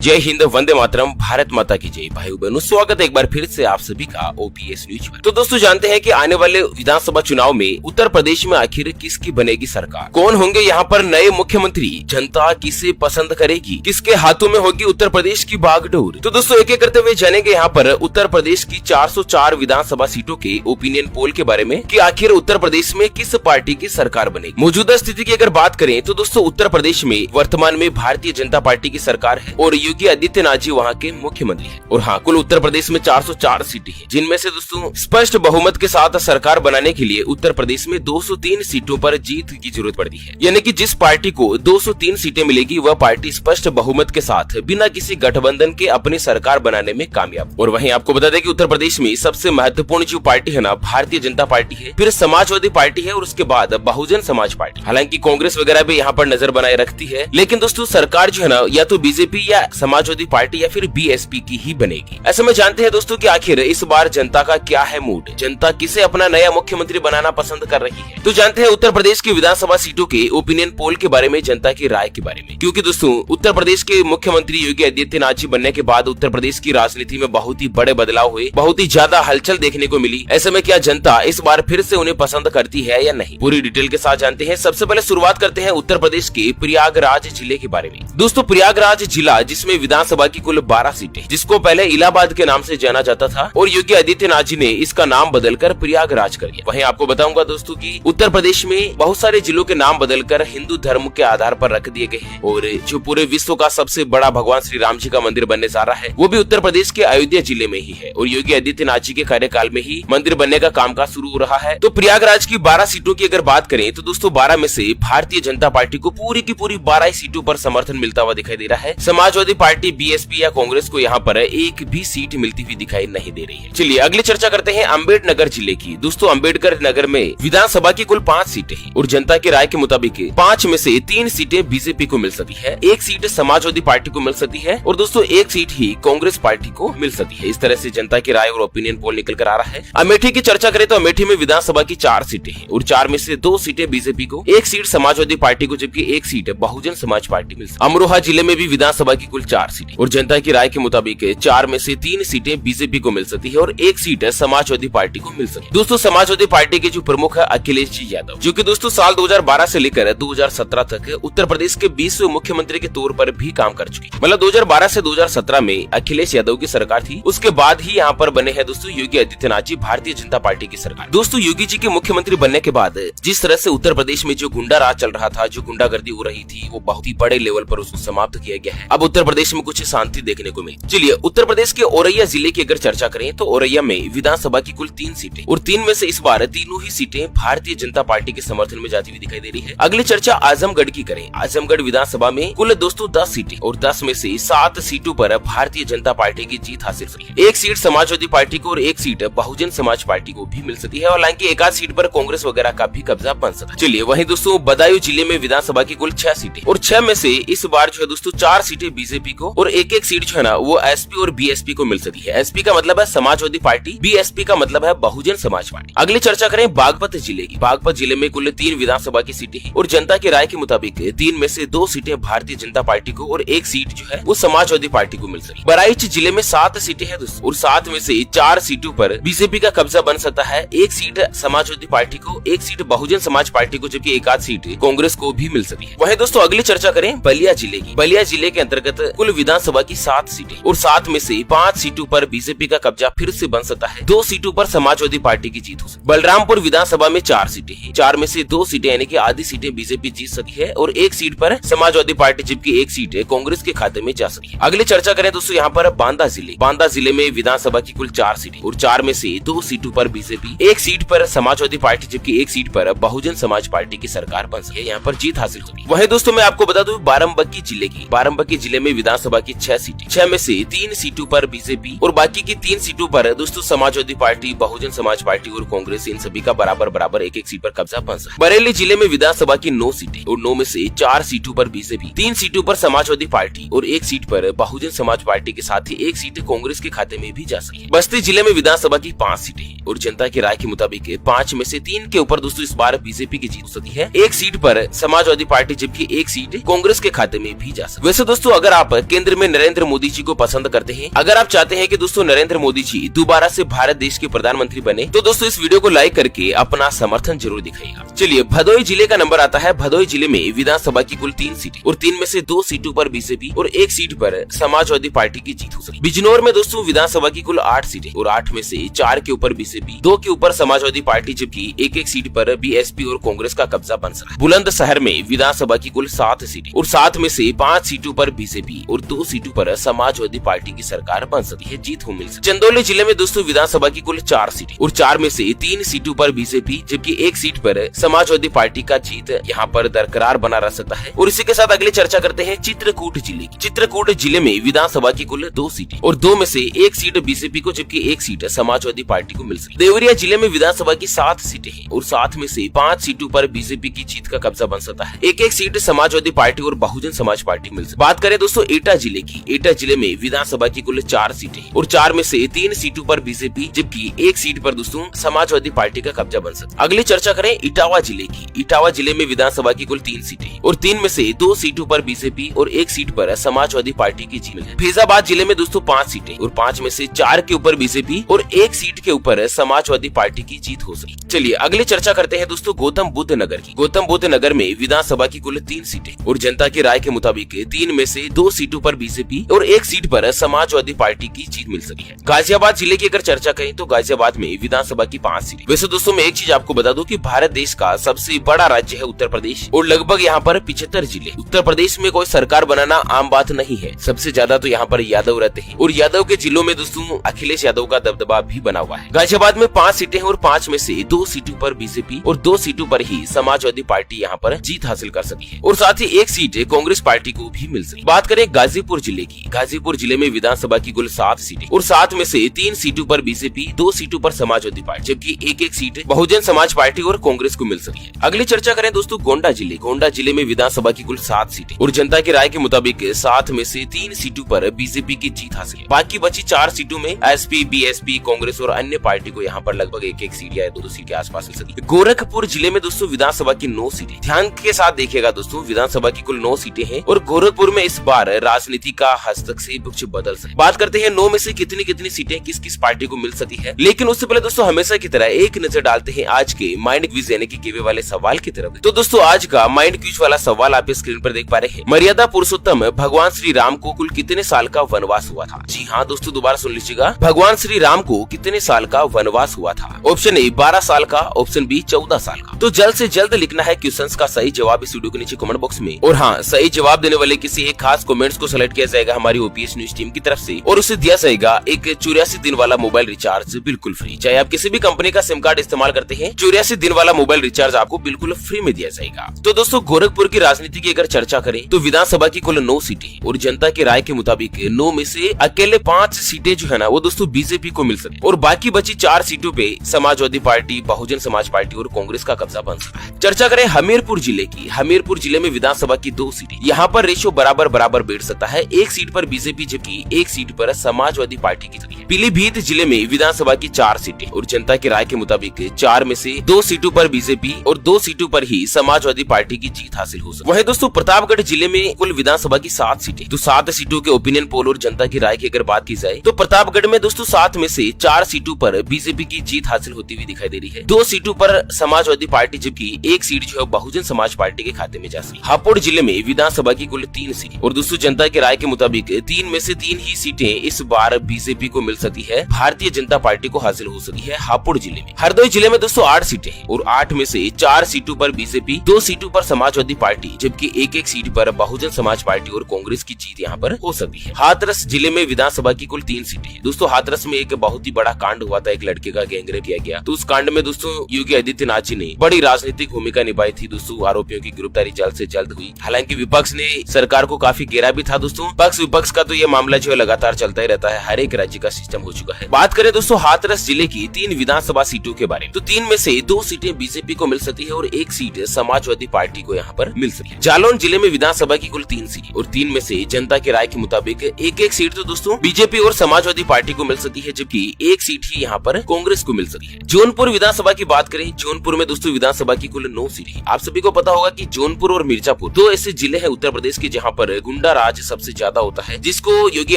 जय हिंद, वंदे मातरम, भारत माता की जय। भाई बहनों, स्वागत है एक बार फिर से आप सभी का ओपीएस न्यूज पर। तो दोस्तों, जानते हैं कि आने वाले विधानसभा चुनाव में उत्तर प्रदेश में आखिर किसकी बनेगी सरकार, कौन होंगे यहाँ पर नए मुख्यमंत्री, जनता किसे पसंद करेगी, किसके हाथों में होगी उत्तर प्रदेश की बागडोर। तो दोस्तों, एक एक करते हुए जानेंगे यहाँ पर उत्तर प्रदेश की 404 विधानसभा सीटों के ओपिनियन पोल के बारे में कि आखिर उत्तर प्रदेश में किस पार्टी की सरकार बनेगी। मौजूदा स्थिति की अगर बात करें तो दोस्तों, उत्तर प्रदेश में वर्तमान में भारतीय जनता पार्टी की सरकार है और योगी आदित्यनाथ जी वहाँ के मुख्यमंत्री हैं। और हाँ, कुल उत्तर प्रदेश में 404 सीटें हैं, जिनमें से दोस्तों स्पष्ट बहुमत के साथ सरकार बनाने के लिए उत्तर प्रदेश में 203 सीटों पर जीत की जरूरत पड़ती है। यानी कि जिस पार्टी को 203 सीटें मिलेगी वह पार्टी स्पष्ट बहुमत के साथ बिना किसी गठबंधन के अपनी सरकार बनाने में कामयाब। और वहीं आपको बता दें कि उत्तर प्रदेश में सबसे महत्वपूर्ण जो पार्टी है ना, भारतीय जनता पार्टी है, फिर समाजवादी पार्टी है और उसके बाद बहुजन समाज पार्टी। हालांकि कांग्रेस वगैरह भी यहाँ पर नजर बनाए रखती है, लेकिन दोस्तों सरकार जो है ना, या तो बीजेपी या समाजवादी पार्टी या फिर बीएसपी की ही बनेगी। ऐसे में जानते हैं दोस्तों कि आखिर इस बार जनता का क्या है मूड, जनता किसे अपना नया मुख्यमंत्री बनाना पसंद कर रही है। तो जानते हैं उत्तर प्रदेश की विधानसभा सीटों के ओपिनियन पोल के बारे में, जनता की राय के बारे में। क्योंकि दोस्तों, उत्तर प्रदेश के मुख्यमंत्री योगी आदित्यनाथ जी बनने के बाद उत्तर प्रदेश की राजनीति में बहुत ही बड़े बदलाव हुए, बहुत ही ज्यादा हलचल देखने को मिली। ऐसे में क्या जनता इस बार फिर से उन्हें पसंद करती है या नहीं, पूरी डिटेल के साथ जानते हैं। सबसे पहले शुरुआत करते हैं उत्तर प्रदेश के प्रयागराज जिले के बारे में। दोस्तों, प्रयागराज जिला जिसमें विधानसभा की कुल 12 सीटें, जिसको पहले इलाहाबाद के नाम से जाना जाता था और योगी आदित्यनाथ जी ने इसका नाम बदलकर प्रयागराज कर दिया। वहीं आपको बताऊंगा दोस्तों कि उत्तर प्रदेश में बहुत सारे जिलों के नाम बदलकर हिंदू धर्म के आधार पर रख दिए गए हैं और जो पूरे विश्व का सबसे बड़ा भगवान श्री राम जी का मंदिर बनने जा रहा है वो भी उत्तर प्रदेश के अयोध्या जिले में ही है और योगी आदित्यनाथ जी के कार्यकाल में ही मंदिर बनने का कामकाज शुरू हो रहा है। तो प्रयागराज की 12 सीटों की अगर बात करें तो दोस्तों 12 में से भारतीय जनता पार्टी को पूरी की पूरी 12 सीटों पर समर्थन मिलता हुआ दिखाई दे रहा है। समाजवादी पार्टी, बीएसपी या कांग्रेस को यहाँ पर एक भी सीट मिलती हुई दिखाई नहीं दे रही है। चलिए अगली चर्चा करते हैं अम्बेडकर जिले की। दोस्तों, अम्बेडकर नगर में विधानसभा की कुल 5 सीटें हैं और जनता की राय के मुताबिक 5 में से 3 सीटें बीजेपी को मिल सकती है, 1 सीट समाजवादी पार्टी को मिल सकती है और दोस्तों 1 सीट ही कांग्रेस पार्टी को मिल सकती है। इस तरह से जनता की राय और ओपिनियन पोल निकल कर आ रहा है। अमेठी की चर्चा करें तो अमेठी में विधानसभा की 4 सीटें हैं और 4 में से 2 सीटें बीजेपी को, 1 सीट समाजवादी पार्टी को, जबकि 1 सीट बहुजन समाज पार्टी मिल सकती है। अमरोहा जिले में भी विधानसभा की कुल 4 सीटें और जनता की राय के मुताबिक 4 में से 3 सीटें बीजेपी को मिल सकती है और 1 सीट समाजवादी पार्टी को मिल सकती है। दोस्तों, समाजवादी पार्टी के जो प्रमुख है अखिलेश जी यादव, जो कि दोस्तों साल 2012 से लेकर 2017 तक उत्तर प्रदेश के 20वें मुख्यमंत्री के तौर पर भी काम कर चुके। मतलब 2012 से 2017 में अखिलेश यादव की सरकार थी, उसके बाद ही यहाँ पर बने हैं दोस्तों योगी आदित्यनाथ जी, भारतीय जनता पार्टी की सरकार। दोस्तों, योगी जी के मुख्यमंत्री बनने के बाद जिस तरह से उत्तर प्रदेश में जो गुंडा राज चल रहा था, जो गुंडागर्दी हो रही थी, वो बहुत ही बड़े लेवल पर उसको समाप्त किया गया है। अब उत्तर प्रदेश में कुछ शांति देखने को मिली। चलिए उत्तर प्रदेश के औरैया जिले की अगर चर्चा करें तो औरैया में विधानसभा की कुल 3 सीटें और 3 में से इस बार तीनों ही सीटें भारतीय जनता पार्टी के समर्थन में जाती हुई दिखाई दे रही है। अगली चर्चा आजमगढ़ की करें। आजमगढ़ विधानसभा में कुल दोस्तों 10 सीटें और 10 में से 7 सीटों पर भारतीय जनता पार्टी की जीत हासिल हुई है। 1 सीट समाजवादी पार्टी को और 1 सीट बहुजन समाज पार्टी को भी मिल सकती है। हालांकि एक आध सीट पर कांग्रेस वगैरह का भी कब्जा बन सकता है। चलिए वहीं दोस्तों बदायूं जिले में विधानसभा की कुल 6 सीटें और 6 में से इस बार जो है दोस्तों 4 सीटें बीजेपी को और 1-1 सीट जो है ना वो एसपी और बीएसपी को मिल सकती है। एसपी का मतलब है समाजवादी पार्टी, बीएसपी का मतलब है बहुजन समाज पार्टी। अगली चर्चा करें बागपत जिले की। बागपत जिले में कुल 3 विधानसभा की सीटें हैं और जनता की राय के मुताबिक 3 में से 2 सीटें भारतीय जनता पार्टी को और 1 सीट जो है वो समाजवादी पार्टी को मिल सकती है। बहराइच जिले में 7 सीटें हैं दोस्तों और 7 में से 4 सीटों पर बीजेपी का कब्जा बन सकता है। 1 सीट समाजवादी पार्टी को, 1 सीट बहुजन समाज पार्टी को, जबकि 1 आध सीट कांग्रेस को भी मिल सकती है। वहीं दोस्तों अगली चर्चा करें बलिया जिले की। बलिया जिले के अंतर्गत कुल विधानसभा की 7 सीटें और 7 में से 5 सीटों पर बीजेपी का कब्जा फिर से बन सकता है। 2 सीटों पर समाजवादी पार्टी की जीत हो सकती है। बलरामपुर विधानसभा में 4 सीटें हैं, 4 में से 2 सीटें यानी कि आधी सीटें बीजेपी जीत सकती है और 1 सीट पर समाजवादी पार्टी, जबकि 1 सीट कांग्रेस के खाते में जा सकती है। अगली चर्चा करें दोस्तों यहाँ पर बांदा जिले में विधानसभा की कुल 4 सीटें और 4 में से 2 सीटों पर बीजेपी, 1 सीट पर समाजवादी पार्टी, जबकि 1 सीट पर बहुजन समाज पार्टी की सरकार बन सकती है। यहाँ पर जीत हासिल होगी। वहीं दोस्तों मैं आपको बता दूं बाराबंकी जिले की। बाराबंकी जिले में विधानसभा की 6 सीटें, 6 में से 3 सीटों पर बीजेपी और बाकी की 3 सीटों पर दोस्तों समाजवादी पार्टी, बहुजन समाज पार्टी और कांग्रेस, इन सभी का बराबर 1-1 सीट पर कब्जा बन सकता है। बरेली जिले में विधानसभा की 9 सीटें और 9 में से 4 सीटों पर बीजेपी, 3 सीटों पर समाजवादी पार्टी और 1 सीट पर बहुजन समाज पार्टी के साथ ही 1 सीट कांग्रेस के खाते में भी जा सकती है। बस्ती जिले में विधानसभा की 5 सीटें और जनता की राय के मुताबिक 5 में से 3 के ऊपर दोस्तों इस बार बीजेपी की जीत हो सकती है। 1 सीट पर समाजवादी पार्टी, जबकि 1 सीट कांग्रेस के खाते में भी जा सकती है। वैसे दोस्तों अगर आप आप केंद्र में नरेंद्र मोदी जी को पसंद करते हैं, अगर आप चाहते हैं कि दोस्तों नरेंद्र मोदी जी दोबारा से भारत देश के प्रधानमंत्री बने, तो दोस्तों इस वीडियो को लाइक करके अपना समर्थन जरूर दिखाइएगा। चलिए भदोही जिले का नंबर आता है। भदोही जिले में विधानसभा की कुल 3 सीटें और 3 में से 2 सीटों पर बीजेपी और 1 सीट पर समाजवादी पार्टी की जीत हो सकी। बिजनौर में दोस्तों विधानसभा की कुल 8 सीटें और 8 में से 4 के ऊपर बीजेपी, 2 के ऊपर समाजवादी पार्टी, जबकि 1-1 सीट पर बीएसपी और कांग्रेस का कब्जा बन सका। बुलंदशहर में विधानसभा की कुल 7 सीटें और 7 में से 5 सीटों पर बीजेपी और 2 सीटों पर समाजवादी पार्टी की सरकार बन सकी है, जीत हो मिल सकी। चंदौली जिले में दोस्तों विधानसभा की कुल 4 सीटें और 4 में से 3 सीटों पर बीजेपी, जबकि 1 सीट पर समाजवादी पार्टी का जीत यहाँ पर दरकरार बना रह सकता है। और इसी के साथ अगली चर्चा करते हैं चित्रकूट जिले की। चित्रकूट जिले में विधानसभा की कुल 2 सीटें और 2 में से 1 सीट बीजेपी को, जबकि 1 सीट समाजवादी पार्टी को मिल सकी। देवरिया जिले में विधानसभा की 7 सीटें हैं और 7 में से 5 सीटों पर बीजेपी की जीत का कब्जा बन सकता है। 1-1 सीट समाजवादी पार्टी और बहुजन समाज पार्टी मिल सकती। बात करें दोस्तों एटा जिले की। एटा जिले में विधानसभा की कुल 4 सीटें और 4 में से 3 सीटों पर बीजेपी, जबकि 1 सीट पर दोस्तों समाजवादी पार्टी का कब्जा बन सकता है। अगली चर्चा करें इटावा जिले की। इटावा जिले में विधानसभा की कुल 3 सीटें और 3 में से 2 सीटों पर बीजेपी और 1 सीट पर समाजवादी पार्टी की जीत है। फैजाबाद जिले में दोस्तों 5 सीटें और 5 में से 4 के ऊपर बीजेपी और 1 सीट के ऊपर समाजवादी पार्टी की जीत हो सकी। चलिए अगली चर्चा करते हैं दोस्तों गौतम बुद्ध नगर की। गौतम बुद्ध नगर में विधानसभा की कुल 3 सीटें और जनता की राय के मुताबिक 3 में से 2 सीटों पर बीजेपी और 1 सीट पर समाजवादी पार्टी की जीत मिल सकी है। गाजियाबाद जिले की अगर चर्चा करें तो गाजियाबाद में विधानसभा की 5 सीटें। वैसे दोस्तों मैं एक चीज आपको बता दूं कि भारत देश का सबसे बड़ा राज्य है उत्तर प्रदेश और लगभग यहाँ पर 75 जिले। उत्तर प्रदेश में कोई सरकार बनाना आम बात नहीं है। सबसे ज्यादा तो यहाँ पर यादव रहते हैं और यादव के जिलों में दोस्तों अखिलेश यादव का दबदबा भी बना हुआ है। गाजियाबाद में 5 सीटें और 5 में से 2 सीटों पर बीजेपी और 2 सीटों पर ही समाजवादी पार्टी यहाँ पर जीत हासिल कर सकी है और साथ ही 1 सीट कांग्रेस पार्टी को भी मिल सकी। बात करें गाजीपुर जिले की। गाजीपुर जिले में विधानसभा की कुल 7 सीटें और 7 में से 3 सीटों पर बीजेपी, 2 सीटों पर समाजवादी पार्टी, जबकि 1-1 सीट बहुजन समाज पार्टी और कांग्रेस को मिल सकी है। अगली चर्चा करें दोस्तों गोंडा जिले। गोंडा जिले में विधानसभा की कुल 7 सीटें और जनता की राय के मुताबिक 7 में से 3 सीटों पर बीजेपी की जीत हासिल है। बाकी बची 4 सीटों में एसपी, बीएसपी, कांग्रेस और अन्य पार्टी को यहाँ पर लगभग 1-1 सीट या 2-2 सीट के आसपास मिल सकी। गोरखपुर जिले में दोस्तों विधानसभा की 9 सीटें। ध्यान के साथ देखिएगा दोस्तों, विधानसभा की कुल 9 सीटें हैं और गोरखपुर में इस बार राजनीति का हस्तक्षेप कुछ बदल सकता है। बात करते हैं 9 में से कितनी सीटें किस किस पार्टी को मिल सकती है, लेकिन उससे पहले दोस्तों हमेशा की तरह एक नजर डालते हैं आज के माइंड क्विज यानी कि गिवे वाले सवाल की तरफ। तो दोस्तों आज का माइंड क्विज वाला सवाल आप स्क्रीन पर देख पा रहे हैं। मर्यादा पुरुषोत्तम भगवान श्री राम को कुल कितने साल का वनवास हुआ था? जी हाँ दोस्तों, दोबारा सुन लीजिएगा, भगवान श्री राम को कितने साल का वनवास हुआ था? ऑप्शन ए 12 साल का, ऑप्शन बी 14 साल का। तो जल्द से जल्द लिखना है क्वेश्चंस का सही जवाब इस वीडियो के नीचे कमेंट बॉक्स में। और हाँ, सही जवाब देने वाले किसी एक खास कमेंट्स को सेलेक्ट किया जाएगा हमारी ओपीएस न्यूज टीम की तरफ से और उसे दिया जाएगा एक 84 दिन वाला मोबाइल रिचार्ज बिल्कुल फ्री। चाहे आप किसी भी कंपनी का सिम कार्ड इस्तेमाल करते हैं, 84 दिन वाला मोबाइल रिचार्ज आपको बिल्कुल फ्री में दिया जाएगा। तो दोस्तों गोरखपुर की राजनीति की अगर चर्चा करें तो विधानसभा की कुल 9 सीटें और जनता की राय के मुताबिक 9 में से अकेले 5 सीटें जो है ना वो दोस्तों बीजेपी को मिल सकती और बाकी बची 4 सीटों पे समाजवादी पार्टी, बहुजन समाज पार्टी और कांग्रेस का कब्जा बन सकता है। चर्चा करें हमीरपुर जिले की। हमीरपुर जिले में विधानसभा की 2 सीटें। यहाँ पर रेशियो बराबर बैठ सकता है। 1 सीट पर बीजेपी, जबकि 1 सीट पर समाजवादी पार्टी की है। पीलीभीत जिले में विधानसभा की 4 सीटें और जनता की राय के मुताबिक 4 में से 2 सीटों पर बीजेपी और 2 सीटों पर ही समाजवादी पार्टी की जीत हासिल हो सकती है। वहीं दोस्तों प्रतापगढ़ जिले में कुल विधानसभा की 7 सीटें। तो 7 सीटों के ओपिनियन पोल और जनता की राय की अगर बात की जाए तो प्रतापगढ़ में दोस्तों 7 में से 4 सीटों पर बीजेपी की जीत हासिल होती हुई दिखाई दे रही है। 2 सीटों पर समाजवादी पार्टी, जबकि 1 सीट जो है बहुजन समाज पार्टी के खाते में जा सकती है। हापुड़ जिले में विधानसभा की कुल 3 सीटें और दोस्तों जनता की राय के मुताबिक 3 में से 3 ही सीटें इस बार बीजेपी को मिल सकती है, भारतीय जनता पार्टी को हासिल हो सकी है हापुड़ जिले में। हरदोई जिले में दोस्तों 8 सीटें हैं और 8 में से 4 सीटों पर बीजेपी, 2 सीटों पर समाजवादी पार्टी, जबकि 1-1 सीट पर बहुजन समाज पार्टी और कांग्रेस की जीत यहाँ पर हो सकती है। हाथरस जिले में विधानसभा की कुल 3 सीटें हैं। दोस्तों हाथरस में एक बहुत ही बड़ा कांड हुआ था, एक लड़के का गैंगरेप किया गया। तो उस कांड में दोस्तों योगी आदित्यनाथ जी ने बड़ी राजनीतिक भूमिका निभाई थी। दोस्तों आरोपियों की गिरफ्तारी जल्द से जल्द हुई। हालांकि विपक्ष ने सरकार को काफी घेरा भी था। दोस्तों पक्ष विपक्ष का तो ये मामला जो है लगातार चलता ही रहता है, हर एक राज्य का सिस्टम हो चुका है। बात करें दोस्तों हाथरस जिले की 3 विधानसभा सीटों के बारे में, तो 3 में से 2 सीटें बीजेपी को मिल सकती है और 1 सीट समाजवादी पार्टी को यहाँ पर मिल सकती है। जालौन जिले में विधानसभा की कुल 3 सीटें और 3 में से जनता की राय के मुताबिक 1-1 सीट तो दोस्तों बीजेपी और समाजवादी पार्टी को मिल सकती है, जबकि 1 सीट ही यहाँ पर कांग्रेस को मिल सकती है। जौनपुर विधानसभा की बात करें, जौनपुर में दोस्तों विधानसभा की कुल 9 सीटें। आप सभी को पता होगा कि जौनपुर और मिर्जापुर 2 ऐसे जिले हैं उत्तर प्रदेश के जहाँ पर गुंडा आज सबसे ज्यादा होता है, जिसको योगी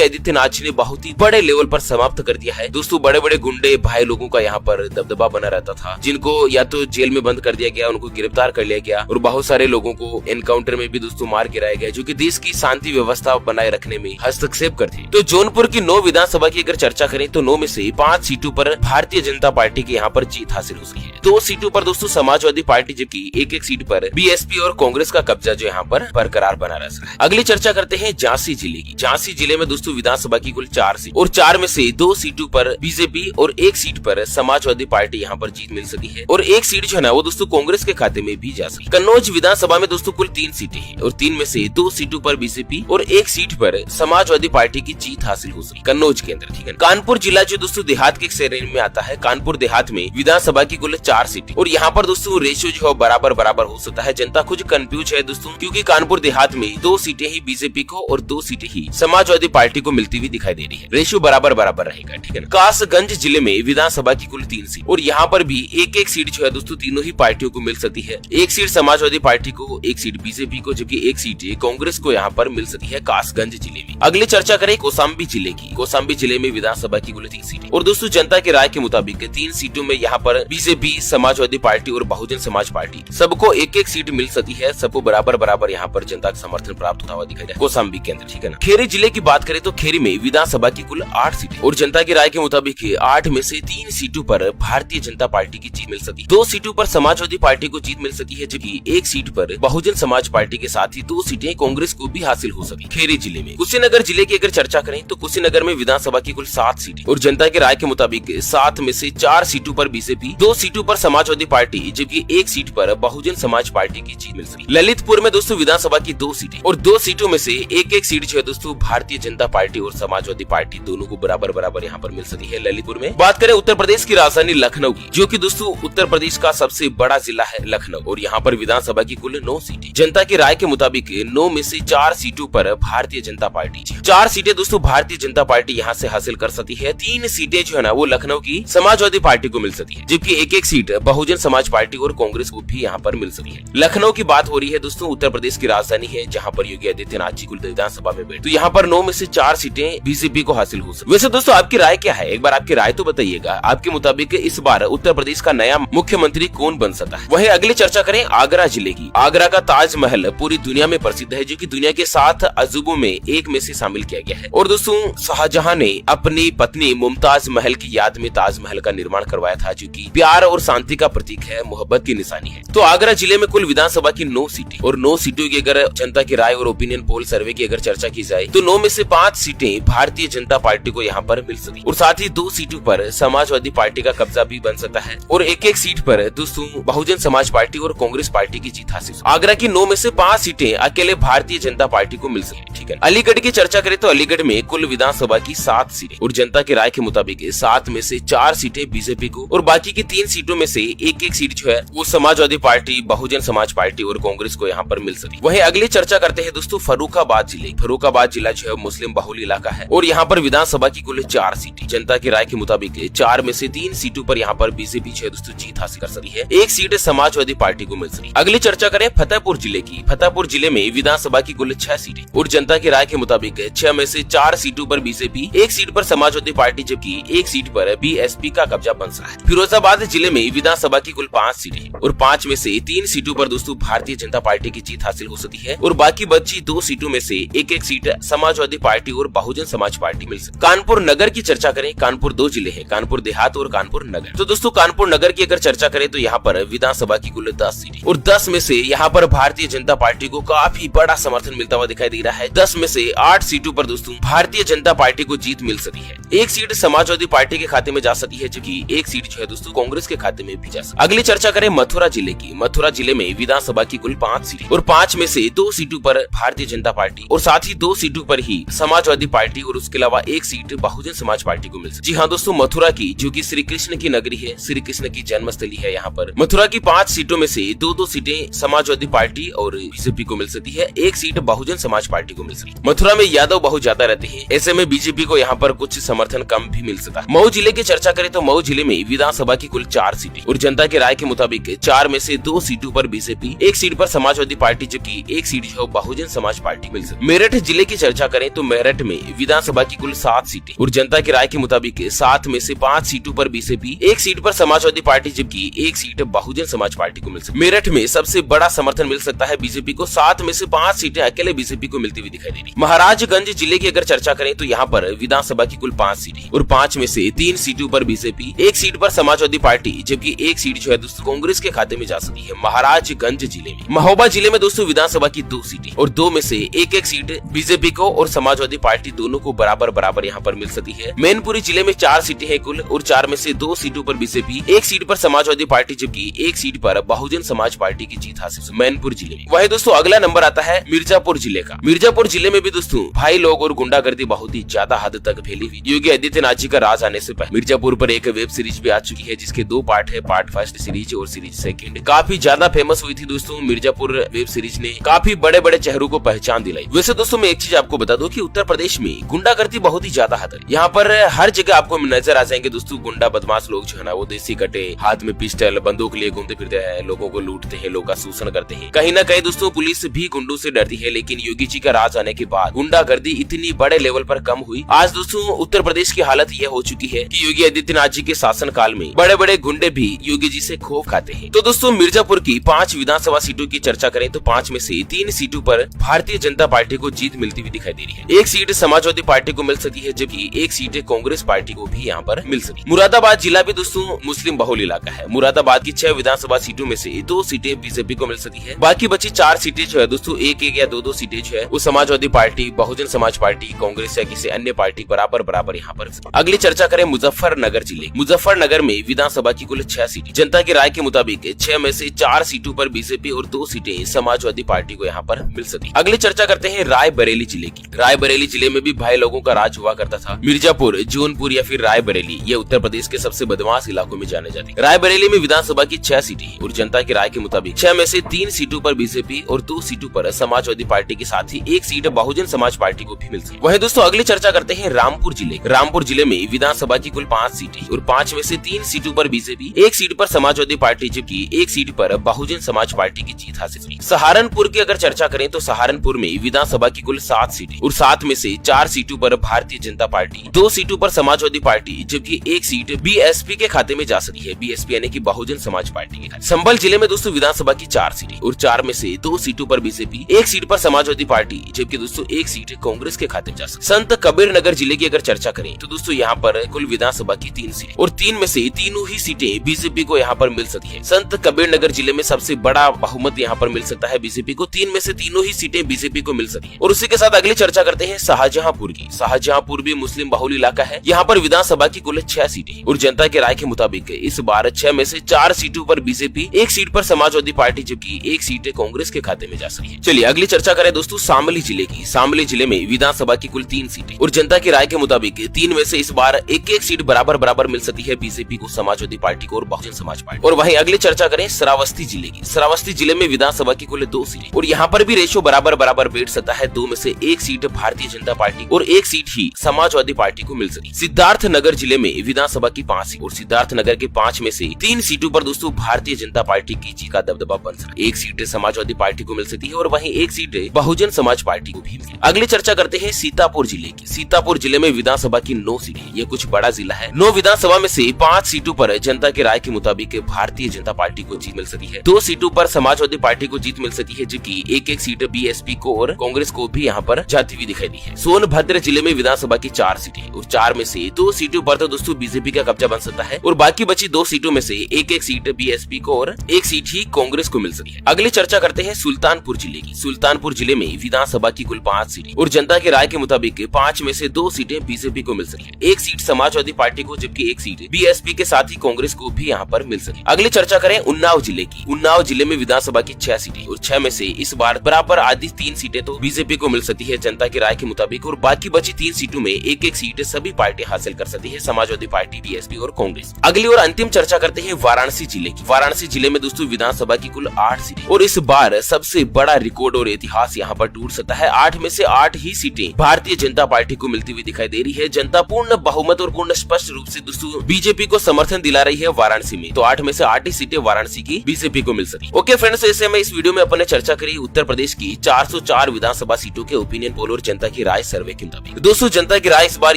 आदित्यनाथ जी ने बहुत ही बड़े लेवल पर समाप्त कर दिया है। दोस्तों बड़े बड़े गुंडे भाई लोगों का यहाँ पर दबदबा बना रहता था, जिनको या तो जेल में बंद कर दिया गया, उनको गिरफ्तार कर लिया गया और बहुत सारे लोगों को एनकाउंटर में भी दोस्तों मार गिराया गया, जो कि देश की शांति व्यवस्था बनाए रखने में हस्तक्षेप करते। तो जौनपुर की 9 विधानसभा की अगर चर्चा करें तो 9 में से 5 सीटों पर भारतीय जनता पार्टी की यहाँ पर जीत हासिल हो सकी है। 2 सीटों पर दोस्तों समाजवादी पार्टी, जबकि एक सीट पर बीएसपी और कांग्रेस का कब्जा जो यहाँ पर बरकरार बना रहा है। अगली चर्चा करते हैं झांसी जिले की। झांसी जिले में दोस्तों विधानसभा की कुल 4 सीट और 4 में से 2 सीटों पर बीजेपी और 1 सीट पर समाजवादी पार्टी यहाँ पर जीत मिल सकी है और 1 सीट जो है ना वो दोस्तों कांग्रेस के खाते में भी जा सकी। कन्नौज विधानसभा में दोस्तों कुल 3 सीटें हैं और 3 में से 2 सीटों पर बीजेपी और 1 सीट पर समाजवादी पार्टी की जीत हासिल हो सकी कन्नौज के अंदर, ठीक है। कानपुर जिला जो दोस्तों देहात के श्रेणी में आता है, कानपुर देहात में विधानसभा की कुल 4 सीटें और यहाँ पर दोस्तों रेशियो जो है बराबर हो सकता है। जनता कुछ कंफ्यूज है दोस्तों, क्योंकि कानपुर देहात में 2 सीटें ही बीजेपी को और 2 सीटें ही समाजवादी पार्टी को मिलती हुई दिखाई दे रही है। रेशियो बराबर रहेगा, ठीक है। कासगंज जिले में विधानसभा की कुल 3 सीट और यहाँ पर भी एक सीट जो है दोस्तों तीनों ही पार्टियों को मिल सकती है। 1 सीट समाजवादी पार्टी को, 1 सीट बीजेपी को, जबकि 1 सीट कांग्रेस को यहाँ पर मिल सकती है कासगंज जिले में। अगली चर्चा करें कौशाम्बी जिले की। कौशाम्बी जिले में विधानसभा की कुल 3 सीटें और दोस्तों जनता की राय के मुताबिक 3 सीटों में यहाँ पर बीजेपी, समाजवादी पार्टी और बहुजन समाज पार्टी सबको 1 सीट मिल सकती है। सबको बराबर यहाँ पर जनता का समर्थन प्राप्त होता हुआ दिखाई दे कौशाम्बी के अंदर, ठीक है ना। खेरी जिले की बात करें तो खेरी में विधानसभा की कुल 8 सीटें और जनता की राय के मुताबिक 8 में से 3 सीटों पर भारतीय जनता पार्टी की जीत मिल सकी, 2 सीटों पर समाजवादी पार्टी को जीत मिल सकी है, जबकि 1 सीट पर बहुजन समाज पार्टी के साथ ही 2 सीटें कांग्रेस को भी हासिल हो सकी खेरी जिले में। कुशीनगर जिले की अगर चर्चा करें तो कुशीनगर में विधानसभा की कुल 7 सीटें और जनता की राय के मुताबिक 7 में से 4 सीटों पर बीजेपी, 2 सीटों पर समाजवादी पार्टी, जबकि 1 सीट पर बहुजन समाज पार्टी की जीत मिल सकी। ललितपुर में दोस्तों विधानसभा की 2 सीटें और 2 सीटों में से 1 सीट जो है दोस्तों भारतीय जनता पार्टी और समाजवादी पार्टी दोनों को बराबर यहाँ पर मिल सकती है ललितपुर में। बात करें उत्तर प्रदेश की राजधानी लखनऊ की, जो कि दोस्तों उत्तर प्रदेश का सबसे बड़ा जिला है लखनऊ और यहाँ पर विधानसभा की कुल 9 सीटें। जनता की राय के मुताबिक 9 में से 4 सीटों पर भारतीय जनता पार्टी, 4 सीटें दोस्तों भारतीय जनता पार्टी यहाँ से हासिल कर सकती है। 3 सीटें जो है ना वो लखनऊ की समाजवादी पार्टी को मिल सकती है, जबकि 1 सीट बहुजन समाज पार्टी और कांग्रेस को भी यहाँ पर मिल सकती है। लखनऊ की बात हो रही है दोस्तों, उत्तर प्रदेश की राजधानी है जहाँ पर योगी आदित्यनाथ जी कुल विधानसभा में बैठे, तो यहाँ पर 9 में से 4 सीटें बीजेपी को हासिल हो सकती है। वैसे दोस्तों आपकी राय क्या है, एक बार आपकी राय तो बताइएगा। आपके मुताबिक इस बार उत्तर प्रदेश का नया मुख्यमंत्री कौन बन सकता है। वहीं अगली चर्चा करें आगरा जिले की। आगरा का ताजमहल पूरी दुनिया में प्रसिद्ध है, जो कि दुनिया के 7 अजूबों में एक में से शामिल किया गया है और दोस्तों शाहजहां ने अपनी पत्नी मुमताज महल की याद में ताजमहल का निर्माण करवाया था, जो कि प्यार और शांति का प्रतीक है, मोहब्बत की निशानी है। तो आगरा जिले में कुल विधानसभा की 9 सीटें और 9 सीटों की अगर जनता की राय और ओपिनियन पोल सर्वे की अगर चर्चा की जाए तो 9 में से 5 सीटें भारतीय जनता पार्टी को यहाँ पर मिल सकी और साथ ही 2 सीटों पर समाजवादी पार्टी का कब्जा भी बन सकता है और 1 सीट पर दोस्तों बहुजन समाज पार्टी और कांग्रेस पार्टी की जीत हासिल। आगरा की 9 में से 5 सीटें अकेले भारतीय जनता पार्टी को मिल सकी, ठीक है। अलीगढ़ की चर्चा करें तो अलीगढ़ में कुल विधानसभा की 7 सीटें और जनता की राय के मुताबिक 7 में से 4 सीटें बीजेपी को और बाकी की 3 सीटों में से 1 सीट जो है वो समाजवादी पार्टी, बहुजन समाज पार्टी और कांग्रेस को यहाँ पर मिल सकी। वहीं अगली चर्चा करते हैं दोस्तों फर्रुखाबाद जिले। फर्रुखाबाद जिला जो है मुस्लिम बहुल इलाका है और यहाँ पर विधानसभा की कुल 4 सीटें। जनता की राय के मुताबिक 4 में से 3 सीटों पर यहाँ पर बीजेपी जो है दोस्तों जीत हासिल कर सकी है, 1 सीट समाजवादी पार्टी को मिल सकी। अगली चर्चा करें फतेहपुर जिले की। फतेहपुर जिले में विधानसभा की कुल 6 सीटें और जनता की राय के मुताबिक 6 में से 4 सीटों पर बीजेपी, 1 सीट पर समाजवादी पार्टी, जबकि 1 सीट पर बीएसपी का कब्जा बन रहा है। फिरोजाबाद जिले में विधानसभा की कुल 5 सीटें और 5 में से 3 सीटों पर दोस्तों भारतीय जनता पार्टी की जीत हासिल हो सकती है और बाकी बची 2 सीटों में से 1 सीट समाजवादी पार्टी और बहुजन समाज पार्टी मिल सकती है। कानपुर नगर की चर्चा करें, कानपुर 2 जिले हैं, कानपुर देहात और कानपुर नगर। तो दोस्तों कानपुर नगर की अगर चर्चा करें तो यहाँ पर विधानसभा की कुल 10 सीटें और 10 में से यहाँ पर भारतीय जनता पार्टी को काफी बड़ा समर्थन मिलता हुआ दिखाई दे रहा है। 10 में से 8 सीटों पर दोस्तों भारतीय जनता पार्टी को जीत मिल सकती है, 1 सीट समाजवादी पार्टी के खाते में जा सकती है, जबकि 1 सीट जो है दोस्तों कांग्रेस के खाते में भी जा सकती है। अगली चर्चा करें मथुरा जिले की। मथुरा जिले में विधानसभा की कुल 5 सीटें और 5 में से 2 सीटों पर भारतीय जनता पार्टी और साथ ही 2 सीटों पर ही समाजवादी पार्टी और उसके अलावा 1 सीट बहुजन समाज पार्टी को मिल सकती है। जी हाँ दोस्तों, मथुरा की जो कि श्री कृष्ण की नगरी है, श्री कृष्ण की जन्मस्थली है, यहाँ पर मथुरा की 5 सीटों में से 2 सीटें समाजवादी पार्टी और बीजेपी को मिल सकती है, 1 सीट बहुजन समाज पार्टी को मिल सकती है। मथुरा में यादव बहुत ज्यादा रहते हैं, ऐसे में बीजेपी को यहाँ पर कुछ समर्थन कम भी मिल सकता है। मऊ जिले की चर्चा करें तो मऊ जिले में विधानसभा की कुल 4 सीटें और जनता की राय के मुताबिक 4 में से 2 सीटों पर बीजेपी, 1 सीट पर समाजवादी पार्टी, जबकि 1 सीट जो बहुजन समाज पार्टी मिल सकती। मेरठ जिले की चर्चा करें तो मेरठ में विधानसभा की कुल 7 सीटें और जनता की राय के मुताबिक 7 में से 5 सीटों पर बीजेपी, 1 सीट पर समाजवादी पार्टी जबकि 1 सीट बहुजन समाज पार्टी को मिल सकती है। मेरठ में सबसे बड़ा समर्थन मिल सकता है बीजेपी को, 7 में से 5 सीटें अकेले बीजेपी को मिलती हुई दिखाई दे रही। महाराजगंज जिले की अगर चर्चा करें तो यहाँ पर विधानसभा की कुल 5 सीटें और 5 में से 3 सीटों पर बीजेपी, 1 सीट पर समाजवादी पार्टी जबकि 1 सीट जो है दोस्तों कांग्रेस के खाते में जा सकती है। महाराजगंज जिले में, महोबा जिले में दोस्तों विधानसभा की 2 सीटें और 2 में से 1-1 सीट बीजेपी को और समाजवादी पार्टी दोनों को बराबर बराबर यहाँ पर मिल सकती है। मैनपुरी जिले में 4 सीटें हैं कुल और 4 में से 2 सीटों पर बीजेपी, 1 सीट पर समाजवादी पार्टी जबकि 1 सीट पर बहुजन समाज पार्टी की जीत हासिल मैनपुर जिले में। वहीं दोस्तों अगला नंबर आता है मिर्जापुर जिले का। मिर्जापुर जिले में भी दोस्तों भाई लोग और गुंडागर्दी बहुत ही ज्यादा हद तक फैली हुई। योगी आदित्यनाथ जी का राज आने से पहले मिर्जापुर पर एक वेब सीरीज भी आ चुकी है जिसके 2 पार्ट है, पार्ट फर्स्ट सीरीज और सीरीज सेकंड। काफी ज्यादा फेमस हुई थी दोस्तों मिर्जापुर वेब सीरीज ने, काफी बड़े बड़े चेहरों को पहचान दिलाई। वैसे दोस्तों मैं एक चीज आपको बता दूं कि उत्तर प्रदेश में गुंडागर्दी बहुत ही ज्यादा है। यहाँ पर हर जगह आपको नजर आ जाएंगे दोस्तों गुंडा बदमाश लोग जो है ना वो देसी कटे, हाथ में पिस्टल, बंदूक लिए घूमते फिरते हैं, लोगों को लूटते हैं, लोगों का शोषण करते हैं। कहीं ना कहीं दोस्तों पुलिस भी गुंडों से डरती है, लेकिन योगी जी का राज आने के बाद गुंडागर्दी इतनी बड़े लेवल पर कम हुई। आज दोस्तों उत्तर प्रदेश की हालत यह हो चुकी है कि योगी आदित्यनाथ जी के शासन काल में बड़े बड़े गुंडे भी योगी जी से खौफ खाते हैं। तो दोस्तों मिर्जापुर की 5 विधानसभा सीटों की चर्चा करें तो 5 में से 3 सीटों पर भारतीय जनता पार्टी को जीत मिलती हुई दिखाई दे रही है। 1 सीट समाजवादी पार्टी को मिल सकती है जबकि 1 सीट कांग्रेस पार्टी को भी यहाँ पर मिल सकती है। मुरादाबाद जिला भी दोस्तों मुस्लिम बहुल इलाका है। मुरादाबाद की 6 विधानसभा सीटों में से 2 सीटें बीजेपी को मिल सकती है, बाकी बची 4 सीटें जो है दोस्तों 1-1 या 2-2 सीटें जो है वो समाजवादी पार्टी, बहुजन समाज पार्टी, कांग्रेस या किसी अन्य पार्टी बराबर बराबर यहाँ पर। अगली चर्चा करें मुजफ्फरनगर जिले। मुजफ्फरनगर में विधानसभा की कुल 6 सीटें, जनता की राय के मुताबिक 6 में से 4 सीटों पर बीजेपी और 2 सीटें समाजवादी पार्टी को यहाँ पर मिल सकती है। अगली चर्चा करते हैं रायबरेली जिले की। रायबरेली जिले में भी भाई लोगों का राज हुआ करता था। मिर्जापुर, जौनपुर या फिर रायबरेली ये उत्तर प्रदेश के सबसे बदमाश इलाकों में जाने जाते हैं। रायबरेली में विधानसभा की 6 सीटें और जनता की राय के मुताबिक 6 में से 3 सीटों पर बीजेपी और 2 सीटों पर समाजवादी पार्टी के साथ ही 1 सीट बहुजन समाज पार्टी को भी मिल सकती है। वहीं दोस्तों अगली चर्चा करते हैं रामपुर जिले। रामपुर जिले में विधानसभा की कुल 5 सीटें और 5 में से 3 सीटों पर बीजेपी, 1 सीट पर समाजवादी पार्टी जबकि 1 सीट पर बहुजन समाज पार्टी की जीत हासिल हुई। सहारनपुर की अगर चर्चा करें तो सहारनपुर में विधानसभा की कुल 7 सीटें और 7 में से 4 सीटों पर भारतीय जनता पार्टी, 2 सीटों पर समाजवादी पार्टी जबकि 1 सीट बीएसपी के खाते में जा सकती है, बीएसपी यानी कि बहुजन समाज पार्टी के खाते। संभल जिले में दोस्तों विधानसभा की 4 सीटें और 4 में से 2 सीटों पर बीजेपी, 1 सीट पर समाजवादी पार्टी जबकि दोस्तों 1 सीट कांग्रेस के खाते में जा सकती है। संत कबीर नगर जिले की अगर चर्चा करें तो दोस्तों यहाँ पर कुल विधानसभा की 3 सीटें और 3 में से तीनों ही सीटें बीजेपी को यहाँ पर मिल सकती है। संत कबीर नगर जिले में सबसे बड़ा बहुमत यहाँ पर मिल सकता है बीजेपी को, 3 में से तीनों ही सीटें बीजेपी को मिल सकती है। और उसी के साथ अगली चर्चा करते हैं शाहजहांपुर की। शाहजहांपुर भी मुस्लिम बहुल इलाका है। यहाँ पर विधानसभा की कुल 6 सीटें और जनता की राय के मुताबिक इस बार 6 में से 4 सीटों पर बीजेपी, 1 सीट पर समाजवादी पार्टी जबकि 1 सीट कांग्रेस के खाते में जा सकती है। चलिए अगली चर्चा करें दोस्तों शामली जिले की। शामली जिले में विधानसभा की कुल 3 सीटें और जनता की राय के मुताबिक 3 में से इस बार 1-1 सीट बराबर बराबर मिल सकती है बीजेपी को, समाजवादी पार्टी को और बहुजन समाज पार्टी। और वहीं अगली चर्चा करें श्रावस्ती जिले की। श्रावस्ती जिले में विधानसभा की कुल 2 सीटें और यहाँ पर भी रेशो बराबर बराबर बैठ सकता है। 2 में से 1 सीट भारतीय जनता पार्टी और 1 सीट ही समाजवादी पार्टी को मिल सकती है। सिद्धार्थनगर जिले में विधानसभा की 5 सीट और सिद्धार्थनगर के 5 में से 3 सीटों पर दोस्तों भारतीय जनता पार्टी की जीत का दबदबा बन सकता है। 1 सीट समाजवादी पार्टी को मिल सकती है और वहीं 1 सीट बहुजन समाज पार्टी को भी। अगली चर्चा करते हैं सीतापुर जिले की। सीतापुर जिले में विधानसभा की 9 सीटें, ये कुछ बड़ा जिला है। 9 विधानसभा में से 5 सीटों पर जनता की राय के मुताबिक भारतीय जनता पार्टी को जीत मिल सकती है। 2 सीटों पर समाजवादी पार्टी को जीत मिल सकती है जबकि 1-1 सीट बीएसपी को और कांग्रेस को भी यहाँ पर जाती हुई दिखाई दी है। सोनभद्र जिले में विधानसभा की 4 सीटें और 4 में से 2 सीटों पर तो दोस्तों बीजेपी का कब्जा बन सकता है और बाकी बची 2 सीटों में से 1-1 सीट बीएसपी को और 1 सीट ही कांग्रेस को मिल सकती है। अगली चर्चा करते हैं सुल्तानपुर जिले की। सुल्तानपुर जिले में विधानसभा की कुल 5 सीटें और जनता की राय के मुताबिक 5 में से 2 सीटें बीजेपी को मिल सकती है। 1 सीट समाजवादी पार्टी को जबकि 1 सीट बीएसपी के साथ ही कांग्रेस को भी यहाँ पर मिल सकती है। अगली चर्चा करें उन्नाव जिले की। उन्नाव जिले में विधानसभा की 6 सीटें और 6 में से इस बार बराबर आधी 3 सीटें तो बीजेपी को मिल सकती है जनता की राय के मुताबिक और बाकी बची 3 सीटों में 1-1 सीट सभी पार्टी हासिल कर सकती है, समाजवादी पार्टी, बीएसपी और कांग्रेस। अगली और अंतिम चर्चा करते हैं वाराणसी जिले की। वाराणसी जिले में दोस्तों विधानसभा की कुल 8 सीटें और इस बार सबसे बड़ा रिकॉर्ड और इतिहास यहाँ पर टूट सकता है। 8 में से 8 ही सीटें भारतीय जनता पार्टी को मिलती हुई दिखाई दे रही है। जनता पूर्ण बहुमत और पूर्ण स्पष्ट रूप से दोस्तों बीजेपी को समर्थन दिला रही है वाराणसी में। तो 8 में से 8 ही सीटें वाराणसी की बीजेपी को मिल सकती है। ओके फ्रेंड्स, ऐसे में इस वीडियो में अपन ने चर्चा करी उत्तर प्रदेश की 404 4 विधानसभा सीटों के ओपिनियन पोल और जनता की राय सर्वे के मुताबिक। दोस्तों जनता की राय इस बार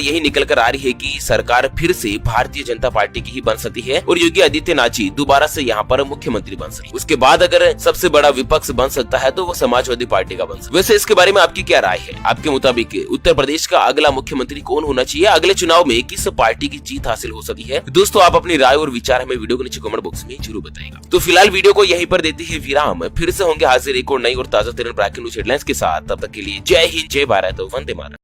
यही निकल कर आ रही है कि सरकार फिर से भारतीय जनता पार्टी की ही बन सकती है और योगी आदित्यनाथ जी दोबारा से यहाँ पर मुख्यमंत्री बन सकते। उसके बाद अगर सबसे बड़ा विपक्ष बन सकता है तो वो समाजवादी पार्टी का बन सकता है। वैसे इसके बारे में आपकी क्या राय है? आपके मुताबिक उत्तर प्रदेश का अगला मुख्यमंत्री कौन होना चाहिए? अगले चुनाव में किस पार्टी की जीत हासिल हो सकती है? दोस्तों आप अपनी राय और विचार हमें वीडियो के नीचे कमेंट बॉक्स में जरूर बताएगा। तो फिलहाल वीडियो को यहीं पर देते हैं विराम, फिर से होंगे हाजिर एक और नई और ताजा तरीन ब्रेकिंग न्यूज हेडलाइंस के साथ। तब तक के लिए जय हिंद, जय भारत, वंदे मातरम।